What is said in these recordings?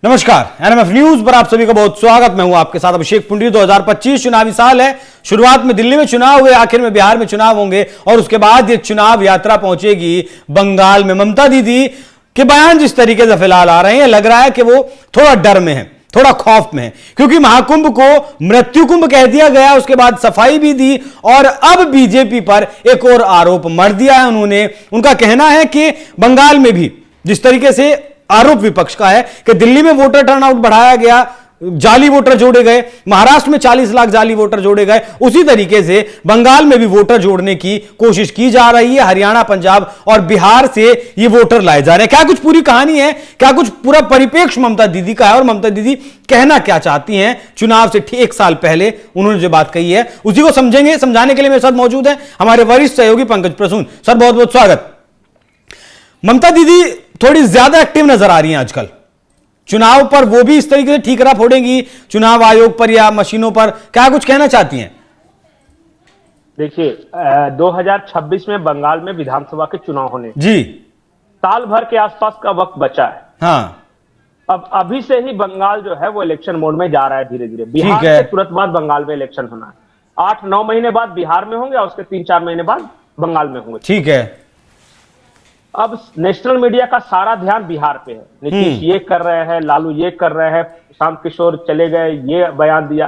नमस्कार, NMF news पर आप सभी का बहुत स्वागत। मैं हूं आपके साथ अभिषेक पुंडी। 2025 चुनावी साल है। शुरुआत में दिल्ली में चुनाव हुए, आखिर में बिहार में चुनाव होंगे और उसके बाद ये चुनाव यात्रा पहुंचेगी बंगाल में। ममता दीदी के बयान जिस तरीके से फिलहाल आ रहे हैं, लग रहा है कि वो थोड़ा डर में है, थोड़ा खौफ में है, क्योंकि महाकुंभ को मृत्यु कुंभ कह दिया गया, उसके बाद सफाई भी दी और अब बीजेपी पर एक और आरोप मढ़ दिया है उन्होंने। उनका कहना है कि बंगाल में भी जिस तरीके से आरोप विपक्ष का है कि दिल्ली में वोटर टर्नआउट बढ़ाया गया, जाली वोटर जोड़े गए, महाराष्ट्र में 40 लाख जाली वोटर जोड़े गए, उसी तरीके से बंगाल में भी वोटर जोड़ने की कोशिश की जा रही है। हरियाणा, पंजाब और बिहार से ये वोटर लाए जा रहे हैं। क्या कुछ पूरी कहानी है, क्या कुछ पूरा परिप्रेक्ष्य ममता दीदी का है और ममता दीदी कहना क्या चाहती हैं चुनाव से ठीक 1 साल पहले उन्होंने जो बात कही है, उसी को समझेंगे। समझाने के लिए मेरे साथ मौजूद है हमारे वरिष्ठ सहयोगी पंकज प्रसून। सर, बहुत बहुत स्वागत। ममता दीदी थोड़ी ज्यादा एक्टिव नजर आ रही हैं आजकल चुनाव पर, वो भी इस तरीके से ठीकरा फोड़ेंगी चुनाव आयोग पर या मशीनों पर, क्या कुछ कहना चाहती हैं? देखिए, 2026 में बंगाल में विधानसभा के चुनाव होने जी, साल भर के आसपास का वक्त बचा है। हाँ, अब अभी से ही बंगाल जो है वो इलेक्शन मोड में जा रहा है धीरे धीरे। बिहार के तुरंत बाद बंगाल में इलेक्शन होना है। 8-9 महीने बाद बिहार में होंगे और उसके 3-4 महीने बाद बंगाल में होंगे। ठीक है। अब नेशनल मीडिया का सारा ध्यान बिहार पे है। नीतीश ये कर रहे हैं, लालू ये कर रहे हैं, शांत किशोर चले गए, ये बयान दिया।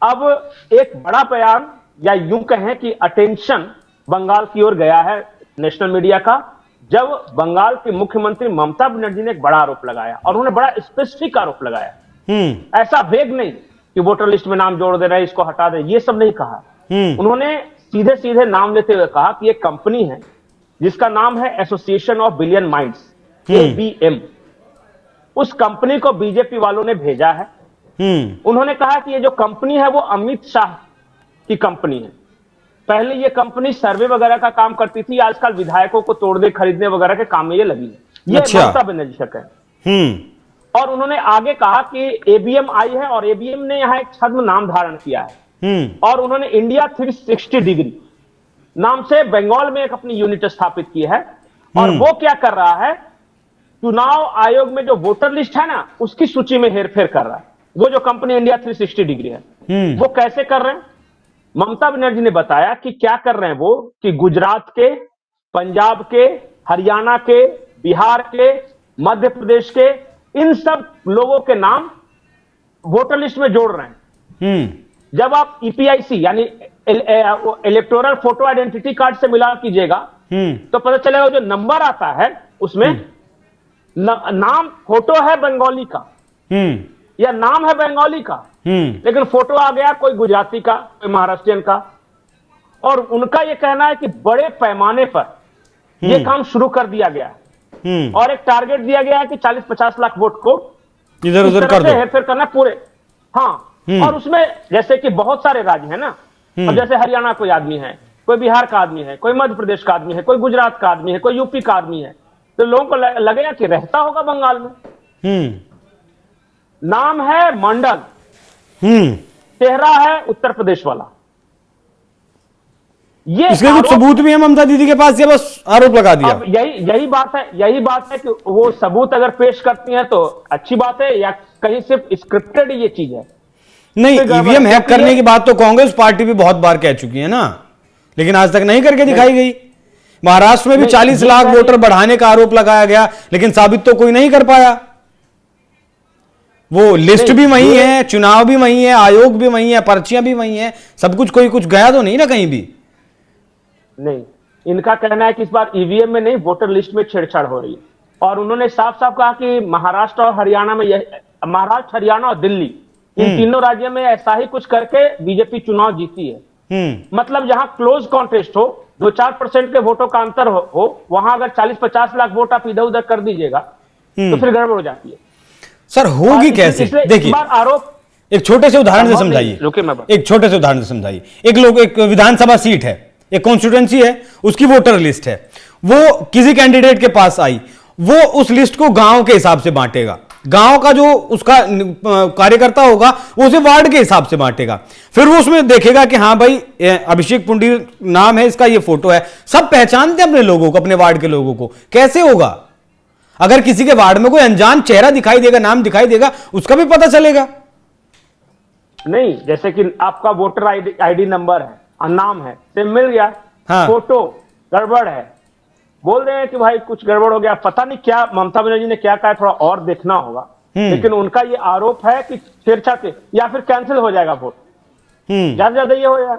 अब एक बड़ा बयान या यूं कहें कि अटेंशन बंगाल की ओर गया है नेशनल मीडिया का, जब बंगाल की मुख्यमंत्री ममता बनर्जी ने एक बड़ा आरोप लगाया और उन्होंने बड़ा स्पेसिफिक आरोप लगाया। ऐसा वेग नहीं कि वोटर लिस्ट में नाम जोड़ दे रहे हैं, इसको हटा दे, ये सब नहीं कहा। उन्होंने सीधे सीधे नाम लेते हुए कहा कि एक कंपनी है जिसका नाम है association of billion minds, ABM। उस कंपनी को बीजेपी वालों ने भेजा है। उन्होंने कहा कि ये जो कंपनी है वो अमित शाह की कंपनी है। पहले ये कंपनी सर्वे वगैरह का काम करती थी, आजकल विधायकों को तोड़ने खरीदने वगैरह के काम में ये लगी है। ये ममता बनर्जी का है। और उन्होंने आगे कहा कि ABM आई है और ABM ने यहां एक छद्म नाम धारण किया है और उन्होंने इंडिया 360 डिग्री नाम से बंगाल में एक अपनी यूनिट स्थापित की है। और वो क्या कर रहा है, चुनाव आयोग में जो वोटर लिस्ट है ना, उसकी सूची में हेरफेर कर रहा है। वो जो कंपनी इंडिया 360 डिग्री है, वो कैसे कर रहे हैं? ममता बनर्जी ने बताया कि क्या कर रहे हैं वो, कि गुजरात के, पंजाब के, हरियाणा के, बिहार के, मध्य प्रदेश के, इन सब लोगों के नाम वोटर लिस्ट में जोड़ रहे हैं। जब आप EPIC यानी इलेक्टोरल फोटो आइडेंटिटी कार्ड से मिला कीजिएगा तो पता चलेगा जो नंबर आता है उसमें नाम, फोटो है बंगाली का या नाम है बंगाली का, लेकिन फोटो आ गया कोई गुजराती का, कोई महाराष्ट्रियन का। और उनका यह कहना है कि बड़े पैमाने पर यह काम शुरू कर दिया गया है और एक टारगेट दिया गया है कि 40-50 लाख वोट को इधर उधर कर दो, हेरफेर करना पूरे। हाँ, और उसमें जैसे कि बहुत सारे राज्य हैं ना, अब जैसे हरियाणा कोई आदमी है, कोई बिहार का आदमी है, कोई मध्य प्रदेश का आदमी है, कोई गुजरात का आदमी है, कोई यूपी का आदमी है, तो लोगों को लगेगा कि रहता होगा बंगाल में। नाम है मंडल, चेहरा है उत्तर प्रदेश वाला। ये इसके कुछ सबूत भी है ममता दीदी के पास या बस आरोप लगा दिया? अब यही बात है कि वो सबूत अगर पेश करती हैं तो अच्छी बात है, या कहीं सिर्फ स्क्रिप्टेड ये चीज है। नहीं, EVM हैक करने की बात तो कांग्रेस पार्टी भी बहुत बार कह चुकी है ना, लेकिन आज तक नहीं करके दिखाई गई। महाराष्ट्र में भी 40 लाख वोटर बढ़ाने का आरोप लगाया गया, लेकिन साबित तो कोई नहीं कर पाया। वो लिस्ट भी वही है, चुनाव भी वही है, आयोग भी वही है, पर्चियां भी वही है, सब कुछ कुछ गया तो नहीं ना कहीं भी। नहीं, इनका कहना है कि इस बार EVM में नहीं, वोटर लिस्ट में छेड़छाड़ हो रही है। और उन्होंने साफ साफ कहा कि महाराष्ट्र और हरियाणा में, महाराष्ट्र, हरियाणा और दिल्ली, इन तीनों राज्यों में ऐसा ही कुछ करके बीजेपी चुनाव जीती है। मतलब जहां क्लोज कॉन्टेस्ट हो, 2-4% के वोटों का अंतर हो, वहां अगर 40-50 लाख वोट आप इधर उधर कर दीजिएगा तो फिर गड़बड़ हो जाती है। सर, होगी कैसे? देखिए, आरोप एक छोटे से उदाहरण से समझाइए। एक छोटे से उदाहरण से समझाइए। एक विधानसभा सीट है, एक कॉन्स्टिट्यूएंसी है, उसकी वोटर लिस्ट है, वो किसी कैंडिडेट के पास आई, वो उस लिस्ट को गांव के हिसाब से बांटेगा। गांव का जो उसका कार्यकर्ता होगा वो उसे वार्ड के हिसाब से बांटेगा। फिर वो उसमें देखेगा कि हाँ भाई, अभिषेक पुंडी नाम है, इसका ये फोटो है। सब पहचानते हैं अपने लोगों को, अपने वार्ड के लोगों को। कैसे होगा? अगर किसी के वार्ड में कोई अनजान चेहरा दिखाई देगा, नाम दिखाई देगा, उसका भी पता चलेगा। नहीं, जैसे कि आपका वोटर आईडी नंबर है और नाम है, से मिल गया, हाँ। फोटो गड़बड़ है, बोल रहे हैं कि भाई कुछ गड़बड़ हो गया, पता नहीं क्या ममता बनर्जी ने क्या कहा, थोड़ा और देखना होगा। लेकिन उनका ये आरोप है कि छेड़छाड़ से या फिर कैंसिल हो जाएगा वोट। ज्यादा ज्यादा ये हो जाएगा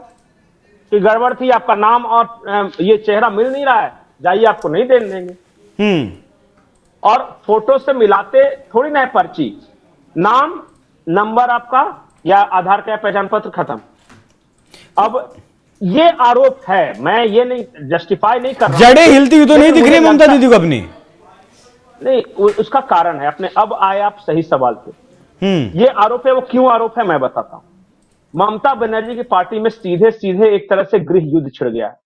कि गड़बड़ थी, आपका नाम और ये चेहरा मिल नहीं रहा है, जाइए आपको नहीं देने देंगे। और फोटो से मिलाते थोड़ी ना है पर्ची, नाम नंबर आपका या आधार का पहचान पत्र खत्म। अब ये आरोप है, मैं ये नहीं जस्टिफाई नहीं कर रहा, जड़ें हिलती हुई तो नहीं दिख रही ममता दीदी को अपनी। नहीं, उसका कारण है अपने, अब आए आप सही सवाल पे। ये आरोप है, वो क्यों आरोप है मैं बताता हूं। ममता बनर्जी की पार्टी में सीधे सीधे एक तरह से गृह युद्ध छिड़ गया है,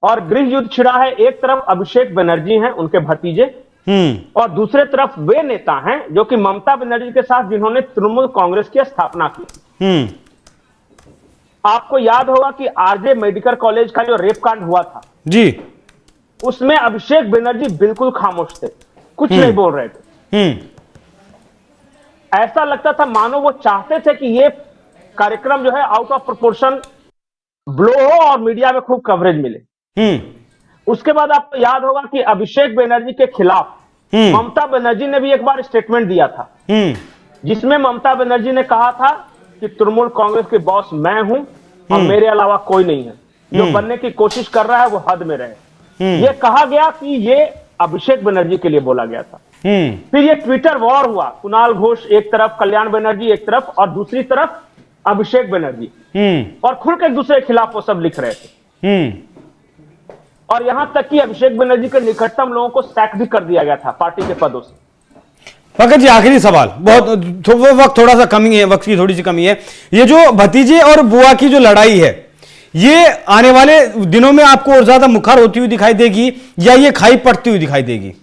और गृह युद्ध छिड़ा है। एक तरफ अभिषेक बनर्जी हैं, उनके भतीजे, और दूसरे तरफ वे नेता हैं जो कि ममता बनर्जी के साथ जिन्होंने तृणमूल कांग्रेस की स्थापना की। आपको याद होगा कि आरजे मेडिकल कॉलेज का जो रेप कांड हुआ था जी, उसमें अभिषेक बनर्जी बिल्कुल खामोश थे, कुछ नहीं बोल रहे थे। ऐसा लगता था मानो वो चाहते थे कि ये कार्यक्रम जो है आउट ऑफ प्रोपोर्शन ब्लो हो और मीडिया में खूब कवरेज मिले। उसके बाद आपको याद होगा कि अभिषेक बनर्जी के खिलाफ ममता बनर्जी ने भी एक बार स्टेटमेंट दिया था, जिसमें ममता बनर्जी ने कहा था कि तृणमूल कांग्रेस के बॉस मैं हूं और मेरे अलावा कोई नहीं है, जो बनने की कोशिश कर रहा है वो हद में रहे। ये कहा गया कि ये अभिषेक बनर्जी के लिए बोला गया था। फिर ये ट्विटर वॉर हुआ, कुणाल घोष एक तरफ, कल्याण बनर्जी एक तरफ, और दूसरी तरफ अभिषेक बनर्जी, और खुल के एक दूसरे के खिलाफ वो सब लिख रहे थे। और यहां तक कि अभिषेक बनर्जी के निकटतम लोगों को सैक भी कर दिया गया था पार्टी के पदों से। पंकज जी, आखिरी सवाल, बहुत वक्त थोड़ा सा कमी है, वक्त की थोड़ी सी कमी है। ये जो भतीजे और बुआ की जो लड़ाई है, ये आने वाले दिनों में आपको और ज्यादा मुखर होती हुई दिखाई देगी या ये खाई पड़ती हुई दिखाई देगी?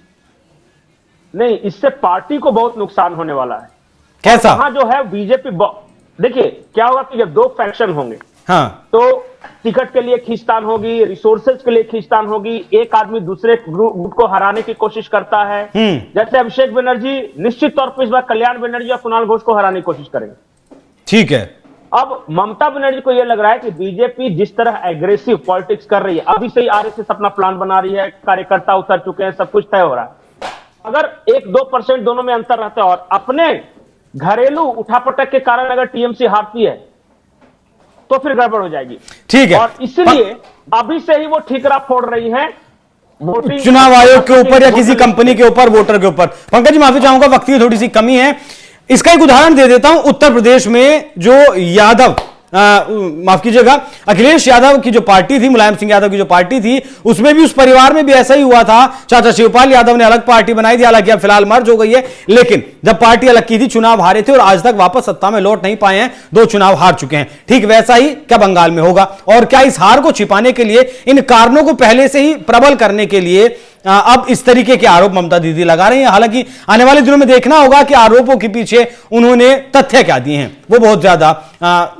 नहीं, इससे पार्टी को बहुत नुकसान होने वाला है। कैसा? यहां जो है बीजेपी, देखिए क्या होगा कि जब दो फैक्शन होंगे, हाँ, तो टिकट के लिए खींचतान होगी, रिसोर्सेज के लिए खींचतान होगी, एक आदमी दूसरे ग्रुप को हराने की कोशिश करता है। जैसे अभिषेक बनर्जी निश्चित तौर पर इस बार कल्याण बनर्जी और कुणाल घोष को हराने की कोशिश करेंगे। ठीक है। अब ममता बनर्जी को यह लग रहा है कि बीजेपी जिस तरह एग्रेसिव पॉलिटिक्स कर रही है, अभी से ही आरएसएस अपना प्लान बना रही है, कार्यकर्ता उतर चुके हैं, सब कुछ तय हो रहा है। अगर 1-2% दोनों में अंतर रहता है और अपने घरेलू उठापटक के कारण अगर टीएमसी हारती है तो फिर गड़बड़ हो जाएगी। ठीक है, और इसलिए अभी से ही वो ठीकरा फोड़ रही हैं चुनाव आयोग के ऊपर या किसी कंपनी के ऊपर, वोटर के ऊपर। पंकज जी, माफी चाहूंगा, वक्त की थोड़ी सी कमी है। इसका एक उदाहरण दे देता हूं। उत्तर प्रदेश में जो यादव, माफ कीजिएगा, अखिलेश यादव की जो पार्टी थी, मुलायम सिंह यादव की जो पार्टी थी, उसमें भी, उस परिवार में भी ऐसा ही हुआ था। चाचा शिवपाल यादव ने अलग पार्टी बनाई थी, हालांकि अब फिलहाल मर्ज हो गई है, लेकिन जब पार्टी अलग की थी चुनाव हारे थे और आज तक वापस सत्ता में लौट नहीं पाए हैं, 2 चुनाव हार चुके हैं। ठीक वैसा ही क्या बंगाल में होगा? और क्या इस हार को छिपाने के लिए, इन कारणों को पहले से ही प्रबल करने के लिए अब इस तरीके के आरोप ममता दीदी लगा रही हैं? हालांकि आने वाले दिनों में देखना होगा कि आरोपों के पीछे उन्होंने तथ्य क्या दिए हैं, वो बहुत ज्यादा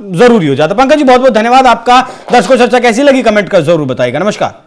जरूरी हो जाता। पंकज जी, बहुत बहुत धन्यवाद आपका। दर्शकों, चर्चा कैसी लगी कमेंट कर जरूर बताइएगा। नमस्कार।